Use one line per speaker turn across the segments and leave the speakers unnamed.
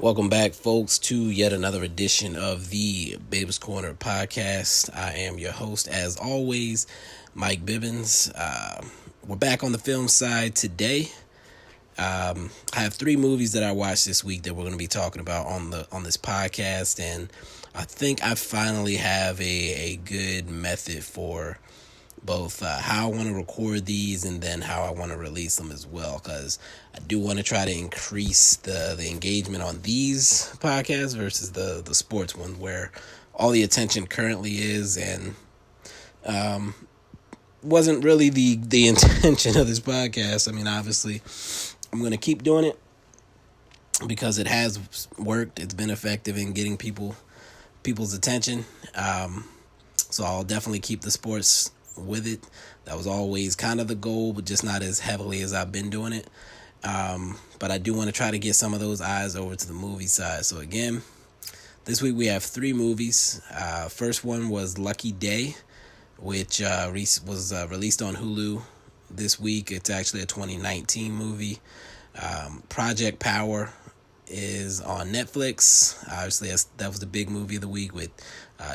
Welcome back, folks, to yet another edition of the Babe's Corner podcast. I am your host, as always, Mike Bibbins. We're back on the film side today. I have three movies that I watched this week that we're going to be talking about on this podcast, and I think I finally have a good method for both how I want to record these and then how I want to release them as well, because I do want to try to increase the engagement on these podcasts versus the sports one, where all the attention currently is, and wasn't really the intention of this podcast. I mean, obviously I'm going to keep doing it because it has worked. It's been effective in getting people's attention. So I'll definitely keep the sports with it. That was always kind of the goal, but just not as heavily as I've been doing it. But I do want to try to get some of those eyes over to the movie side. So again, this week we have three movies. First one was Lucky Day, which was released on Hulu this week. It's actually a 2019 movie. Project Power is on Netflix. Obviously, that was the big movie of the week with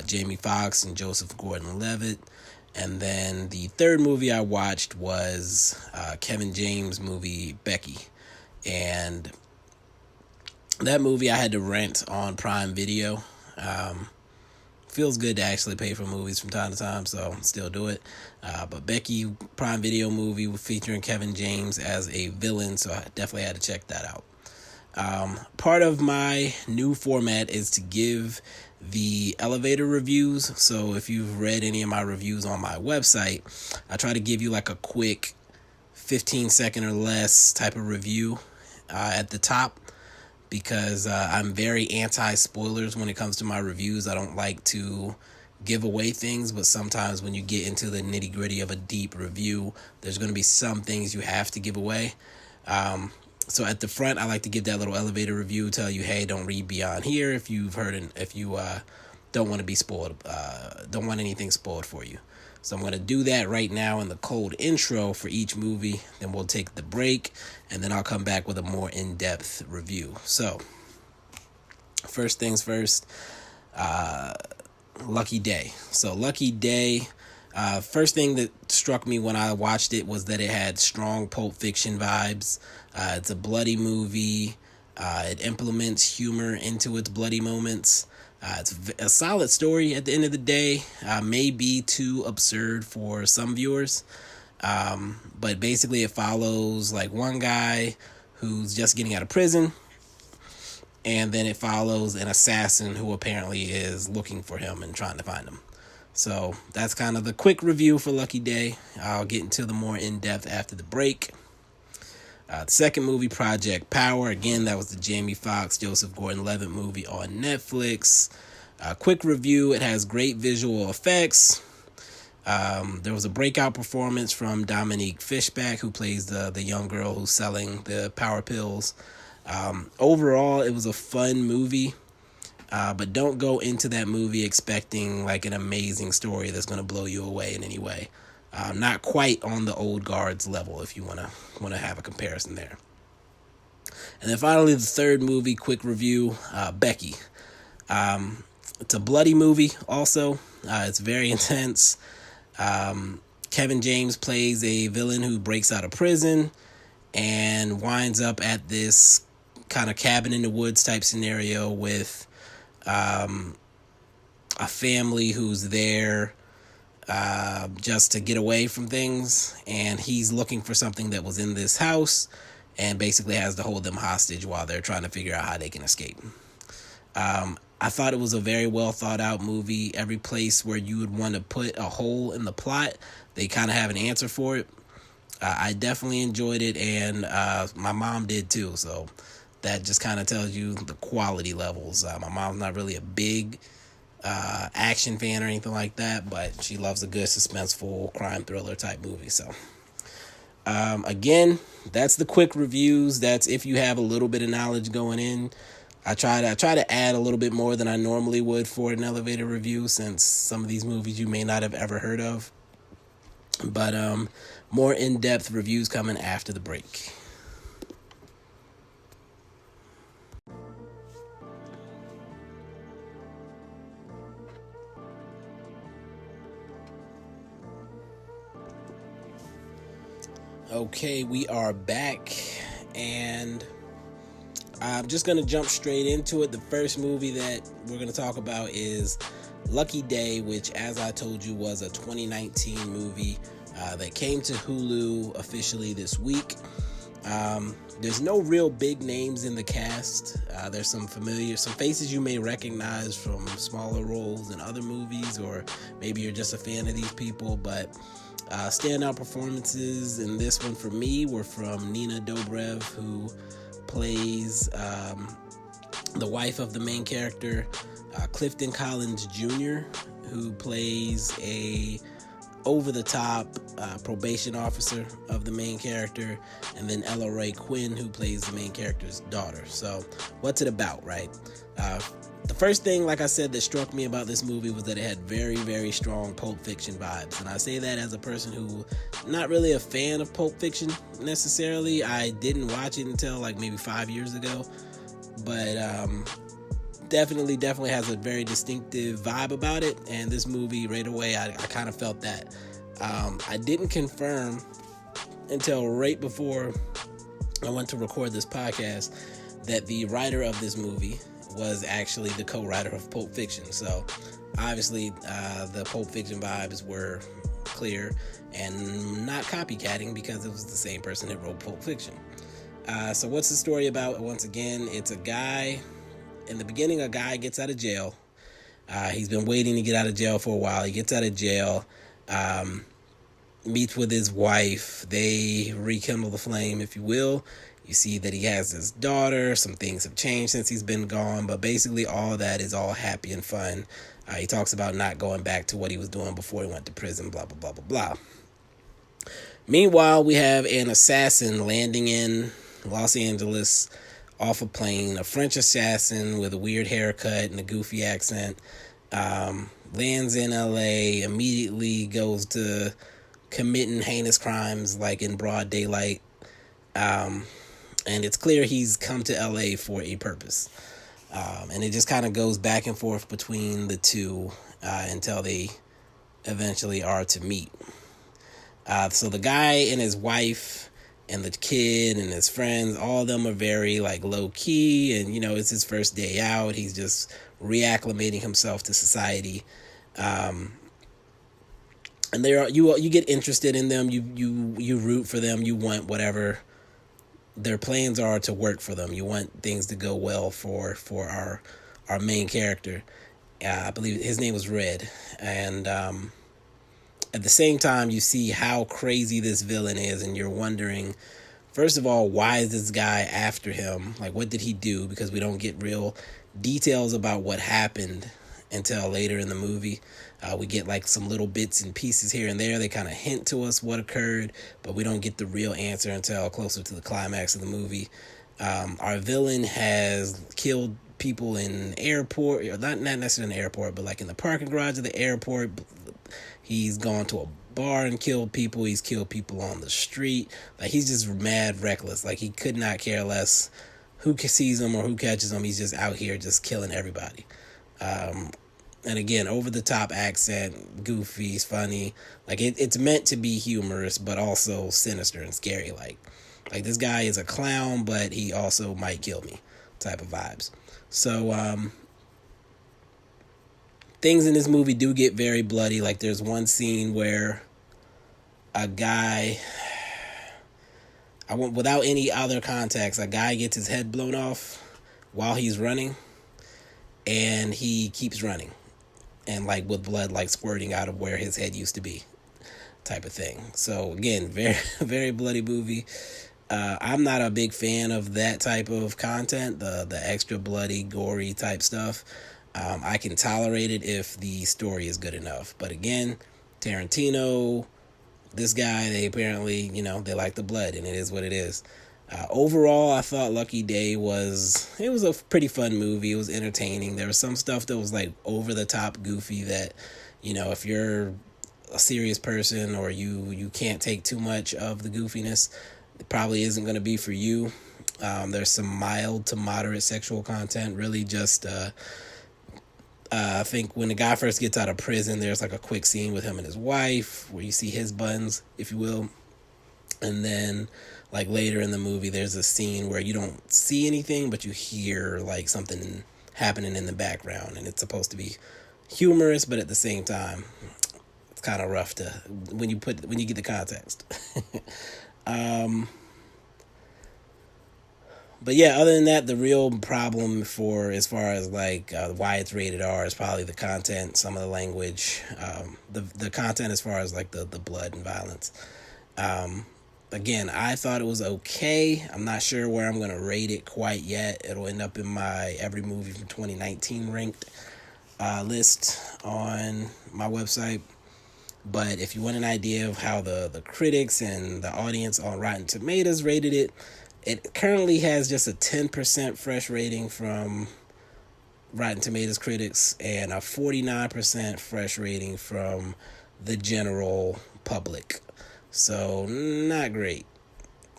Jamie Foxx and Joseph Gordon-Levitt. And then the third movie I watched was Kevin James' movie Becky. And that movie I had to rent on Prime Video. Feels good to actually pay for movies from time to time, so still do it. But Becky, Prime Video movie featuring Kevin James as a villain, so I definitely had to check that out. Part of my new format is to give the elevator reviews. So if you've read any of my reviews on my website, I try to give you like a quick 15-second or less type of review at the top, because I'm very anti-spoilers when it comes to my reviews. I don't like to give away things, but sometimes when you get into the nitty-gritty of a deep review, there's going to be some things you have to give away. So at the front, I like to give that little elevator review, tell you, hey, don't read beyond here if you've heard it, if you don't want to be spoiled, don't want anything spoiled for you. So I'm going to do that right now in the cold intro for each movie. Then we'll take the break, and then I'll come back with a more in-depth review. So first things first, Lucky Day. So Lucky Day, first thing that struck me when I watched it was that it had strong Pulp Fiction vibes. It's a bloody movie. It implements humor into its bloody moments. It's a solid story at the end of the day. May be too absurd for some viewers. But basically it follows like one guy who's just getting out of prison. And then it follows an assassin who apparently is looking for him and trying to find him. So that's kind of the quick review for Lucky Day. I'll get into the more in-depth after the break. The second movie, Project Power. Again, that was the Jamie Foxx, Joseph Gordon-Levitt movie on Netflix. Quick review. It has great visual effects. There was a breakout performance from Dominique Fishback, who plays the young girl who's selling the power pills. Overall, it was a fun movie. But don't go into that movie expecting like an amazing story that's going to blow you away in any way. Not quite on the old guards level, if you want to have a comparison there. And then finally, the third movie, quick review, Becky. It's a bloody movie also. It's very intense. Kevin James plays a villain who breaks out of prison and winds up at this kind of cabin in the woods type scenario with a family who's there just to get away from things, and he's looking for something that was in this house and basically has to hold them hostage while they're trying to figure out how they can escape. I thought it was a very well thought out movie. Every place where you would want to put a hole in the plot, they kind of have an answer for it. I definitely enjoyed it, and my mom did too, so that just kind of tells you the quality levels. My mom's not really a big action fan or anything like that, but she loves a good suspenseful crime thriller type movie. So again, that's the quick reviews. That's if you have a little bit of knowledge going in. I try to add a little bit more than I normally would for an elevator review, since some of these movies you may not have ever heard of. But more in-depth reviews coming after the break. Okay, we are back, and I'm just going to jump straight into it. The first movie that we're going to talk about is Lucky Day, which, as I told you, was a 2019 movie that came to Hulu officially this week. There's no real big names in the cast. There's some faces you may recognize from smaller roles in other movies, or maybe you're just a fan of these people, but standout performances in this one for me were from Nina Dobrev, who plays the wife of the main character, Clifton Collins Jr., who plays a over-the-top probation officer of the main character, and then Ella Ray Quinn, who plays the main character's daughter. So what's it about, right? The first thing, like I said, that struck me about this movie was that it had very, very strong Pulp Fiction vibes. And I say that as a person who not really a fan of Pulp Fiction necessarily. I didn't watch it until like maybe 5 years ago. But definitely has a very distinctive vibe about it. And this movie, right away, I kind of felt that. I didn't confirm until right before I went to record this podcast that the writer of this movie was actually the co-writer of Pulp Fiction. So obviously the Pulp Fiction vibes were clear and not copycatting, because it was the same person that wrote Pulp Fiction. So what's the story about? Once again, it's a guy. In the beginning, a guy gets out of jail. He's been waiting to get out of jail for a while. He gets out of jail, meets with his wife. They rekindle the flame, if you will. You see that he has his daughter. Some things have changed since he's been gone, but basically all that is all happy and fun. He talks about not going back to what he was doing before he went to prison, blah, blah, blah, blah, blah. Meanwhile, we have an assassin landing in Los Angeles off a plane, a French assassin with a weird haircut and a goofy accent. Lands in LA, immediately goes to committing heinous crimes like in broad daylight. And it's clear he's come to LA for a purpose. And it just kind of goes back and forth between the two until they eventually are to meet. So the guy and his wife and the kid and his friends, all of them are very like low key, and it's his first day out. He's just reacclimating himself to society. And you get interested in them. You root for them. You want whatever their plans are to work for them. You want things to go well for our main character. I believe his name was Red. And at the same time, you see how crazy this villain is, and you're wondering, first of all, why is this guy after him? Like, what did he do? Because we don't get real details about what happened until later in the movie. We get like some little bits and pieces here and there. They kind of hint to us what occurred, but we don't get the real answer until closer to the climax of the movie. Our villain has killed people in airport, or not necessarily in the airport, but like in the parking garage of the airport. He's gone to a bar and killed people. He's killed people on the street. Like, he's just mad reckless. Like, he could not care less who sees him or who catches him. He's just out here just killing everybody. And again, over the top accent, goofy, he's funny. Like, it's meant to be humorous, but also sinister and scary. Like this guy is a clown, but he also might kill me type of vibes. So, things in this movie do get very bloody. Like, there's one scene where a guy, without any other context, a guy gets his head blown off while he's running, and he keeps running, and like with blood like squirting out of where his head used to be, type of thing. So again, very, very bloody movie. I'm not a big fan of that type of content, the extra bloody, gory type stuff. I can tolerate it if the story is good enough. But again, Tarantino, this guy, they apparently, they like the blood, and it is what it is. Overall, I thought Lucky Day was a pretty fun movie. It was entertaining. There was some stuff that was like over the top goofy that, if you're a serious person or you can't take too much of the goofiness, it probably isn't going to be for you. There's some mild to moderate sexual content, really just I think when the guy first gets out of prison, there's like a quick scene with him and his wife where you see his buns, if you will. And then, like, later in the movie, there's a scene where you don't see anything, but you hear, like, something happening in the background. And it's supposed to be humorous, but at the same time, it's kind of rough to when you get the context. But yeah, other than that, the real problem for as far as like why it's rated R is probably the content, some of the language, the content as far as like the blood and violence. Um, Again, I thought it was okay. I'm not sure where I'm gonna rate it quite yet. It'll end up in my every movie from 2019 ranked list on my website. But if you want an idea of how the critics and the audience on Rotten Tomatoes rated it, it currently has just a 10% fresh rating from Rotten Tomatoes critics and a 49% fresh rating from the general public. So, not great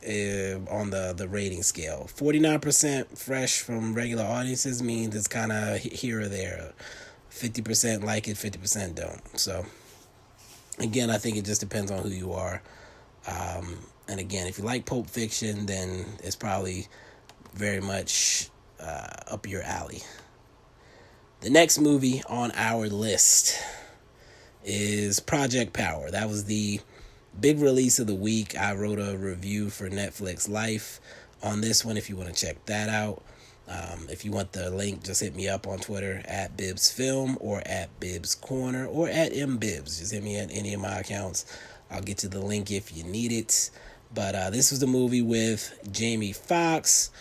on the rating scale. 49% fresh from regular audiences means it's kind of here or there. 50% like it, 50% don't. So, again, I think it just depends on who you are. And again, if you like Pulp Fiction, then it's probably very much up your alley. The next movie on our list is Project Power. That was the big release of the week. I wrote a review for Netflix Life on this one if you want to check that out. If you want the link, just hit me up on Twitter at BibbsFilm or at Bibbs Corner or at MBibbs. Just hit me at any of my accounts. I'll get you the link if you need it. But this was the movie with Jamie Foxx,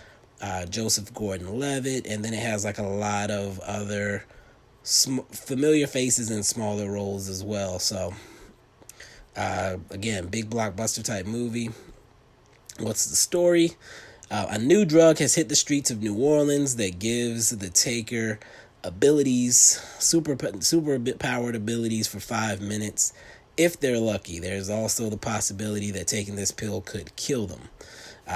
Joseph Gordon-Levitt, and then it has like a lot of other familiar faces in smaller roles as well. So, again, big blockbuster type movie. What's the story? A new drug has hit the streets of New Orleans that gives the taker abilities, super powered abilities for 5 minutes. If they're lucky, there's also the possibility that taking this pill could kill them.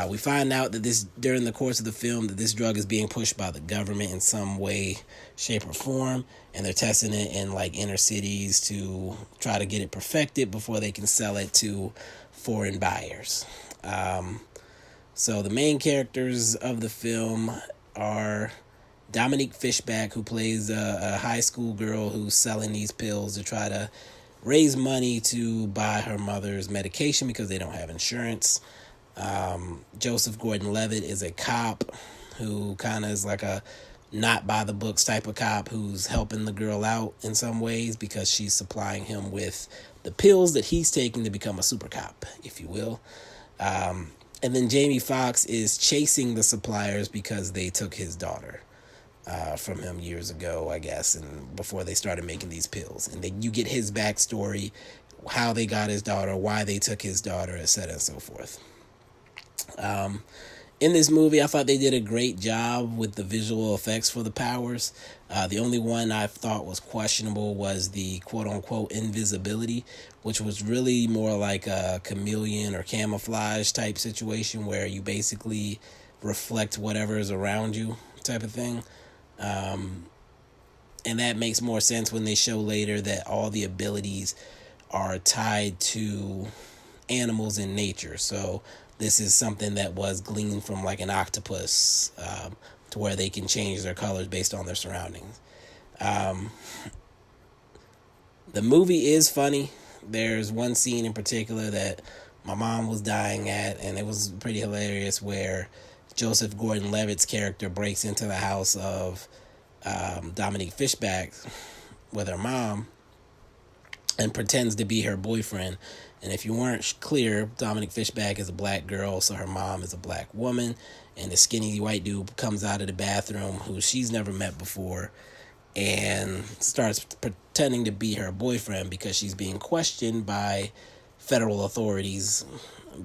We find out that during the course of the film, that this drug is being pushed by the government in some way, shape, or form, and they're testing it in like inner cities to try to get it perfected before they can sell it to foreign buyers. So the main characters of the film are Dominique Fishback, who plays a high school girl who's selling these pills to try to raise money to buy her mother's medication because they don't have insurance. Joseph Gordon-Levitt is a cop who kind of is like a not by the books type of cop who's helping the girl out in some ways because she's supplying him with the pills that he's taking to become a super cop, if you will. And then Jamie Foxx is chasing the suppliers because they took his daughter from him years ago, I guess, and before they started making these pills. And then you get his backstory, how they got his daughter, why they took his daughter, etc. and so forth. In this movie, I thought they did a great job with the visual effects for the powers. The only one I thought was questionable was the quote-unquote invisibility, which was really more like a chameleon or camouflage type situation where you basically reflect whatever is around you type of thing. And that makes more sense when they show later that all the abilities are tied to animals in nature. So this is something that was gleaned from like an octopus, to where they can change their colors based on their surroundings. The movie is funny. There's one scene in particular that my mom was dying at, and it was pretty hilarious, where Joseph Gordon-Levitt's character breaks into the house of Dominique Fishback with her mom and pretends to be her boyfriend. And if you weren't clear, Dominique Fishback is a black girl, so her mom is a black woman. And the skinny white dude comes out of the bathroom, who she's never met before, and starts pretending to be her boyfriend because she's being questioned by federal authorities,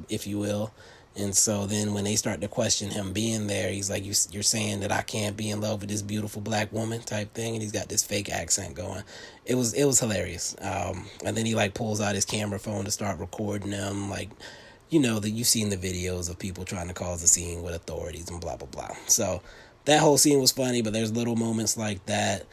if you will. And so then when they start to question him being there, he's like, you're saying that I can't be in love with this beautiful black woman type thing. And he's got this fake accent going. It was hilarious. And then he like pulls out his camera phone to start recording them. Like, you know, that you've seen the videos of people trying to cause a scene with authorities and blah, blah, blah. So that whole scene was funny, but there's little moments like that.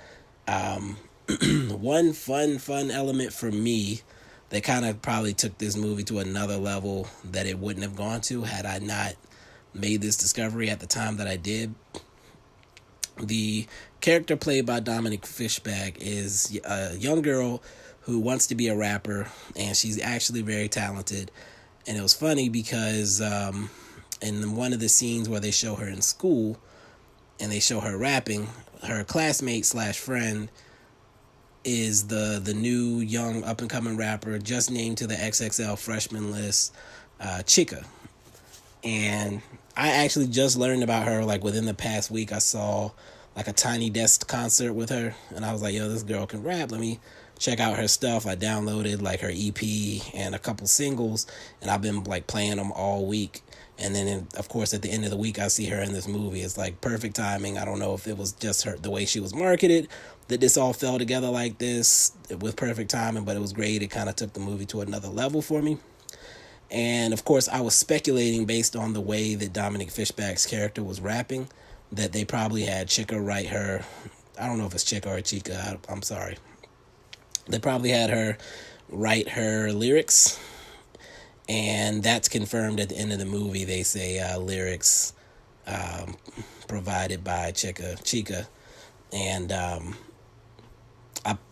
One fun element for me they kind of probably took this movie to another level that it wouldn't have gone to had I not made this discovery at the time that I did. The character played by Dominic Fishback is a young girl who wants to be a rapper, and she's actually very talented. And it was funny because in one of the scenes where they show her in school and they show her rapping, her classmate slash friend is the new young up and coming rapper just named to the XXL freshman list, Chica. And I actually just learned about her like within the past week. I saw like a Tiny Desk concert with her, and I was like, yo, this girl can rap. Let me check out her stuff. I downloaded like her EP and a couple singles, and I've been like playing them all week. And then, of course, at the end of the week, I see her in this movie. It's like perfect timing. I don't know if it was just her, the way she was marketed, that this all fell together like this with perfect timing, but it was great. It kind of took the movie to another level for me. And, of course, I was speculating based on the way that Dominic Fishback's character was rapping that they probably had Chica write her. I don't know if it's Chica or Chica. I'm sorry. They probably had her write her lyrics. And that's confirmed at the end of the movie. They say lyrics provided by Chica. And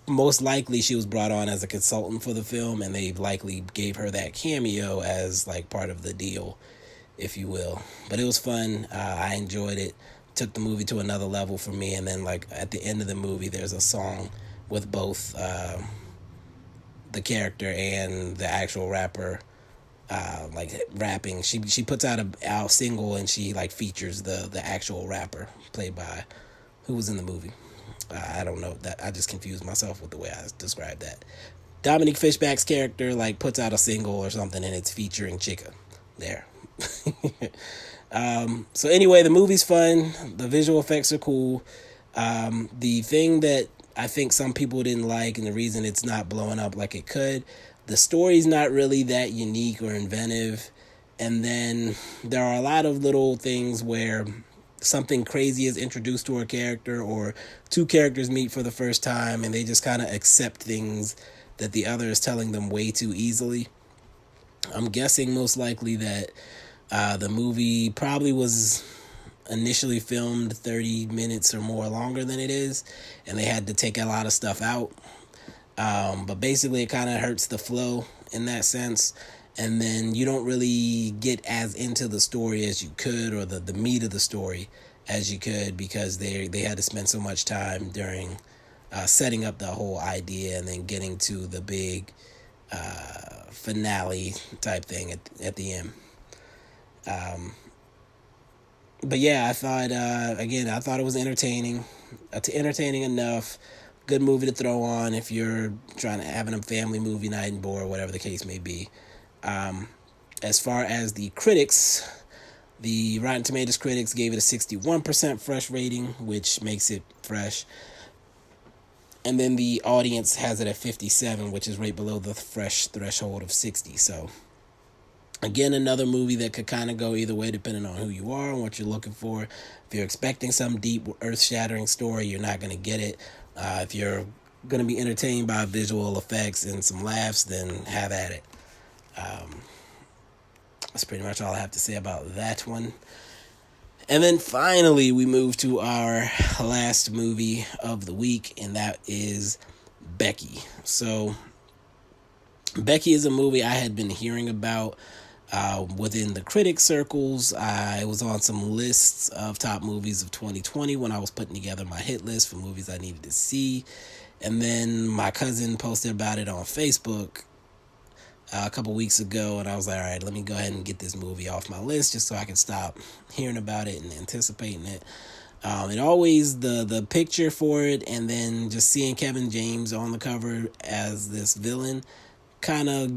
most likely she was brought on as a consultant for the film, and they likely gave her that cameo as like part of the deal, if you will. But it was fun. I enjoyed it. Took the movie to another level for me. And then like at the end of the movie, there's a song with both the character and the actual rapper like rapping. She puts out a single, and she like features the actual rapper played by who was in the movie. I don't know, that I just confused myself with the way I described that. Dominic Fishback's character like puts out a single or something, and it's featuring Chica there. So anyway, the movie's fun. The visual effects are cool. The thing that I think some people didn't like, and the reason it's not blowing up like it could, the story's not really that unique or inventive. And then there are a lot of little things where something crazy is introduced to a character, or two characters meet for the first time and they just kind of accept things that the other is telling them way too easily. I'm guessing most likely that the movie probably was initially filmed 30 minutes or more longer than it is, and they had to take a lot of stuff out. But basically it kind of hurts the flow in that sense. And then you don't really get as into the story as you could, or the meat of the story as you could, because they had to spend so much time during setting up the whole idea and then getting to the big finale type thing at the end. But yeah, I thought, I thought it was entertaining enough. Good movie to throw on if you're trying to having a family movie night and bored, whatever the case may be. As far as the critics, the Rotten Tomatoes critics gave it a 61% fresh rating, which makes it fresh. And then the audience has it at 57, which is right below the fresh threshold of 60. So, again, another movie that could kind of go either way depending on who you are and what you're looking for. If you're expecting some deep, earth-shattering story, you're not going to get it. If you're going to be entertained by visual effects and some laughs, then have at it. That's pretty much all I have to say about that one. And then finally, we move to our last movie of the week, and that is Becky. So, Becky is a movie I had been hearing about within the critic circles. I was on some lists of top movies of 2020 when I was putting together my hit list for movies I needed to see. And then my cousin posted about it on Facebook a couple weeks ago, and I was like, all right, let me go ahead and get this movie off my list just so I can stop hearing about it and anticipating it. And always the picture for it, and then just seeing Kevin James on the cover as this villain kind of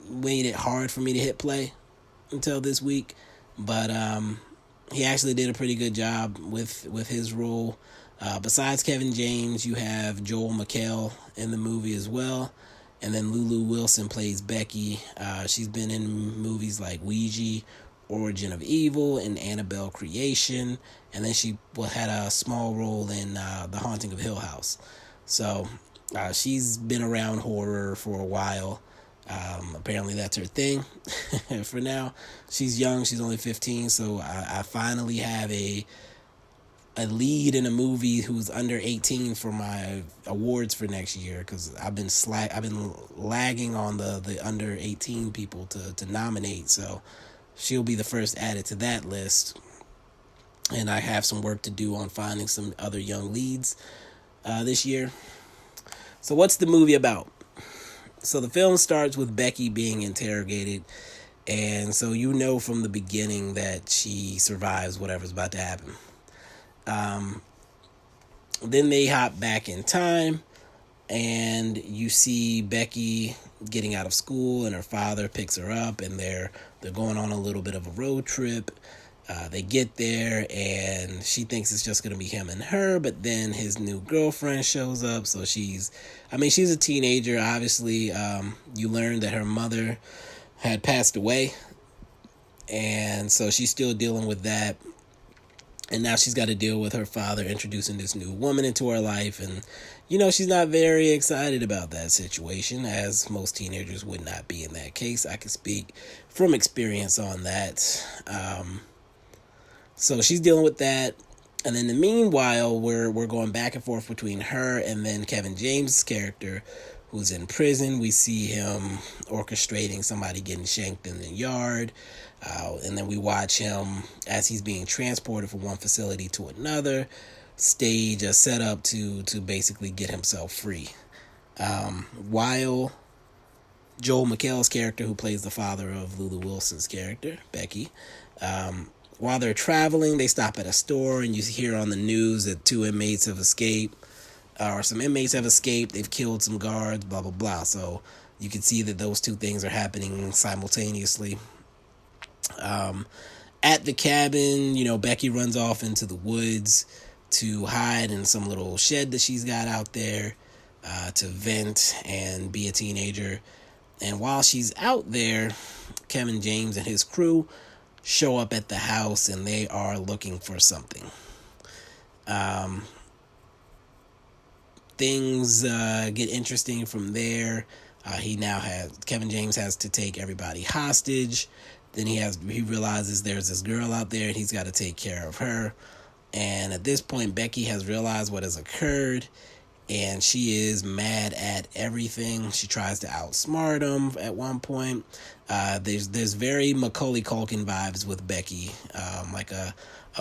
made it hard for me to hit play until this week. But he actually did a pretty good job with his role. Besides Kevin James, you have Joel McHale in the movie as well. And then Lulu Wilson plays Becky. She's been in movies like Ouija, Origin of Evil, and Annabelle Creation. And then she had a small role in The Haunting of Hill House. So she's been around horror for a while. Apparently that's her thing. For now, she's young. She's only 15, so I finally have a lead in a movie who's under 18 for my awards for next year, because I've been lagging on the under 18 people to nominate. So she'll be the first added to that list, and I have some work to do on finding some other young leads this year. So what's the movie about? So the film starts with Becky being interrogated, and so you know from the beginning that she survives whatever's about to happen. Then they hop back in time, and you see Becky getting out of school, and her father picks her up, and they're going on a little bit of a road trip. They get there, and she thinks it's just going to be him and her, but then his new girlfriend shows up. So she's a teenager. Obviously, you learn that her mother had passed away, and so she's still dealing with that. And now she's got to deal with her father introducing this new woman into her life. And, she's not very excited about that situation, as most teenagers would not be in that case. I can speak from experience on that. So she's dealing with that. And then meanwhile, we're going back and forth between her and then Kevin James' character, who's in prison. We see him orchestrating somebody getting shanked in the yard. And then we watch him, as he's being transported from one facility to another, stage a setup to basically get himself free. While Joel McHale's character, who plays the father of Lulu Wilson's character, Becky, while they're traveling, they stop at a store, and you hear on the news that some inmates have escaped. They've killed some guards, blah, blah, blah. So you can see that those two things are happening simultaneously. At the cabin, Becky runs off into the woods to hide in some little shed that she's got out there, to vent and be a teenager. And while she's out there, Kevin James and his crew show up at the house, and they are looking for something. Things get interesting from there. Kevin James has to take everybody hostage. Then he realizes there's this girl out there, and he's got to take care of her. And at this point, Becky has realized what has occurred, and she is mad at everything. She tries to outsmart him at one point. There's very Macaulay Culkin vibes with Becky, like a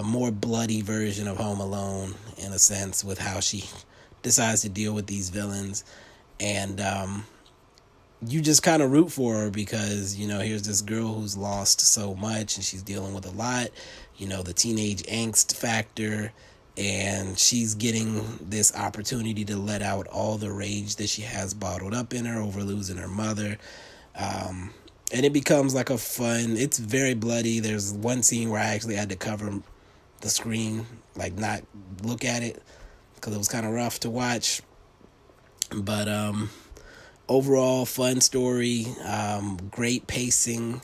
more bloody version of Home Alone, in a sense, with how she decides to deal with these villains. And you just kind of root for her, because here's this girl who's lost so much, and she's dealing with a lot, the teenage angst factor, and she's getting this opportunity to let out all the rage that she has bottled up in her over losing her mother. And it becomes like it's very bloody. There's one scene where I actually had to cover the screen, like not look at it, because it was kind of rough to watch. But overall, fun story, great pacing.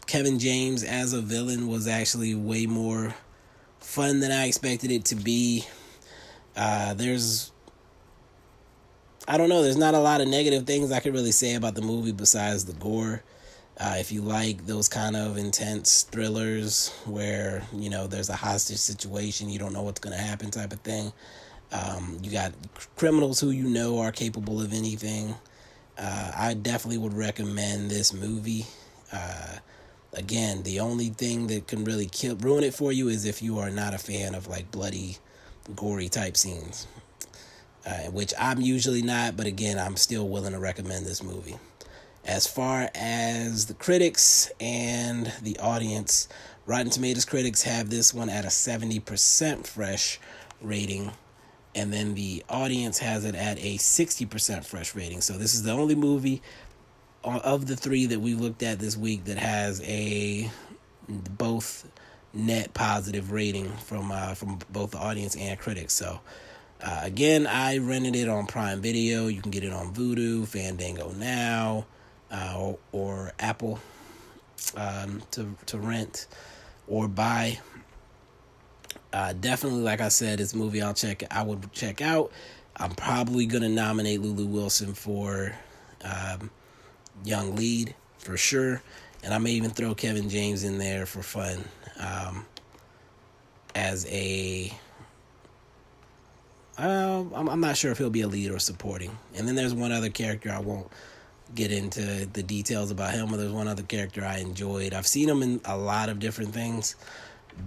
Kevin James as a villain was actually way more fun than I expected it to be. There's not a lot of negative things I could really say about the movie besides the gore. If you like those kind of intense thrillers where, there's a hostage situation, you don't know what's going to happen type of thing. You got criminals who are capable of anything. I definitely would recommend this movie. Again, the only thing that can really ruin it for you is if you are not a fan of like bloody, gory type scenes, which I'm usually not, but again, I'm still willing to recommend this movie. As far as the critics and the audience, Rotten Tomatoes critics have this one at a 70% fresh rating, and then the audience has it at a 60% fresh rating. So this is the only movie of the three that we looked at this week that has a both net positive rating from both the audience and critics. So again, I rented it on Prime Video. You can get it on Vudu, Fandango Now, or Apple to rent or buy. Definitely, like I said, it's a movie I would check out. I'm probably going to nominate Lulu Wilson for young lead for sure. And I may even throw Kevin James in there for fun as a... I'm not sure if he'll be a lead or supporting. And then there's one other character. I won't get into the details about him, but there's one other character I enjoyed. I've seen him in a lot of different things,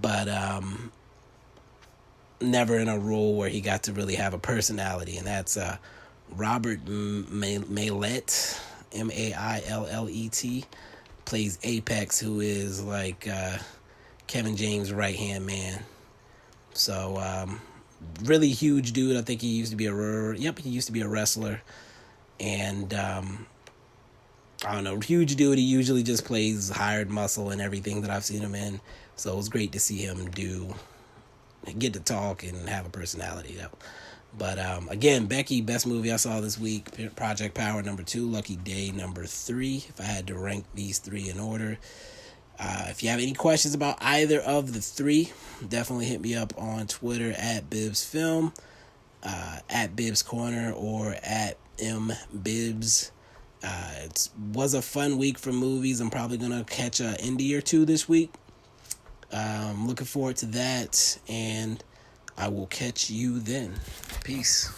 but never in a role where he got to really have a personality, and that's Robert Maillet, Maillet, plays Apex, who is like Kevin James' right-hand man. So really huge dude. I think he used to be a wrestler, and I don't know, huge dude. He usually just plays hired muscle in everything that I've seen him in. So it was great to see him get to talk and have a personality. But again, Becky, best movie I saw this week. Project Power number 2, Lucky Day number 3. If I had to rank these 3 in order. If you have any questions about either of the 3, definitely hit me up on Twitter at BibbsFilm, at Bibbs Corner, or at MBibbs. It was a fun week for movies. I'm probably going to catch an indie or 2 this week. Looking forward to that, and I will catch you then. Peace.